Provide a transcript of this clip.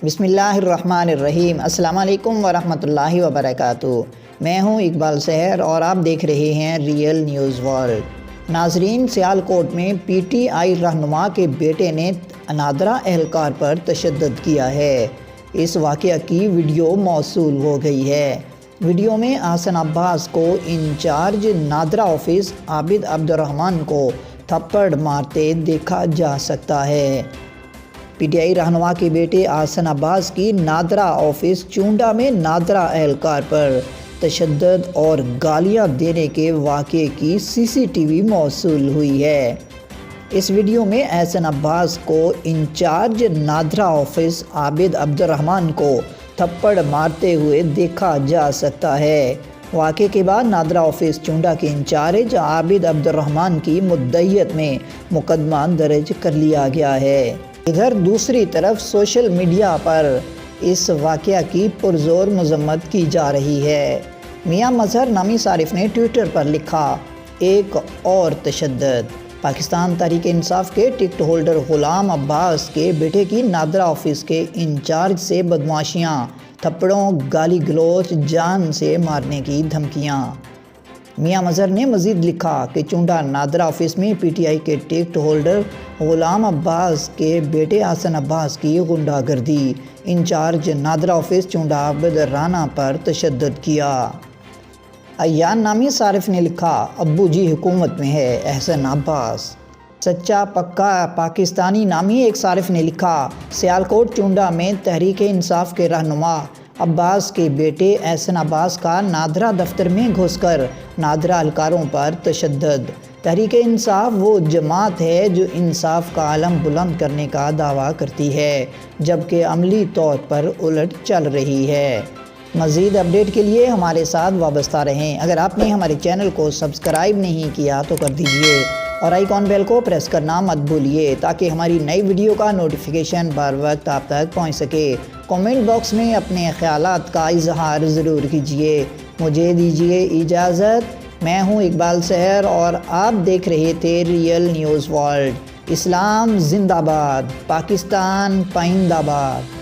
بسم اللہ الرحمن الرحیم۔ السلام علیکم ورحمۃ اللہ وبرکاتہ۔ میں ہوں اقبال سحر اور آپ دیکھ رہے ہیں ریئل نیوز ورلڈ۔ ناظرین، سیالکوٹ میں پی ٹی آئی رہنما کے بیٹے نے نادرا اہلکار پر تشدد کیا ہے۔ اس واقعہ کی ویڈیو موصول ہو گئی ہے۔ ویڈیو میں احسن عباس کو انچارج نادرا آفس عابد عبدالرحمن کو تھپڑ مارتے دیکھا جا سکتا ہے۔ پی ٹی آئی رہنما کے بیٹے احسن عباس کی نادرا آفس چونڈا میں نادرا اہلکار پر تشدد اور گالیاں دینے کے واقعے کی سی سی ٹی وی موصول ہوئی ہے۔ اس ویڈیو میں احسن عباس کو انچارج نادرا آفس عابد عبدالرحمن کو تھپڑ مارتے ہوئے دیکھا جا سکتا ہے۔ واقعے کے بعد نادرا آفس چونڈا کے انچارج عابد عبدالرحمن کی مدعیت میں مقدمہ درج کر لیا گیا ہے۔ ادھر دوسری طرف سوشل میڈیا پر اس واقعہ کی پرزور مذمت کی جا رہی ہے۔ میاں مظہر نامی صارف نے ٹویٹر پر لکھا، ایک اور تشدد۔ پاکستان تحریک انصاف کے ٹکٹ ہولڈر غلام عباس کے بیٹے کی نادرا آفس کے انچارج سے بدمعاشیاں، تھپڑوں، گالی گلوچ، جان سے مارنے کی دھمکیاں۔ میاں مظہر نے مزید لکھا کہ چونڈا نادرا آفس میں پی ٹی آئی کے ٹکٹ ہولڈر غلام عباس کے بیٹے احسن عباس کی غنڈہ گردی، انچارج نادرا آفس چونڈا عابد رانا پر تشدد کیا۔ ایان نامی صارف نے لکھا، ابو جی حکومت میں ہے احسن عباس۔ سچا پکا پاکستانی نامی ایک صارف نے لکھا، سیالکوٹ چونڈا میں تحریک انصاف کے رہنما عباس کے بیٹے احسن عباس کا نادرا دفتر میں گھس کر نادرا اہلکاروں پر تشدد۔ تحریک انصاف وہ جماعت ہے جو انصاف کا علم بلند کرنے کا دعویٰ کرتی ہے، جبکہ عملی طور پر الٹ چل رہی ہے۔ مزید اپڈیٹ کے لیے ہمارے ساتھ وابستہ رہیں۔ اگر آپ نے ہمارے چینل کو سبسکرائب نہیں کیا تو کر دیجیے اور آئیکن بیل کو پریس کرنا مت بھولیے تاکہ ہماری نئی ویڈیو کا نوٹیفیکیشن بر وقت آپ تک پہنچ سکے۔ کمنٹ باکس میں اپنے خیالات کا اظہار ضرور کیجیے۔ مجھے دیجیے اجازت۔ میں ہوں اقبال سحر اور آپ دیکھ رہے تھے ریئل نیوز ورلڈ۔ اسلام زندہ باد، پاکستان پائندہ باد۔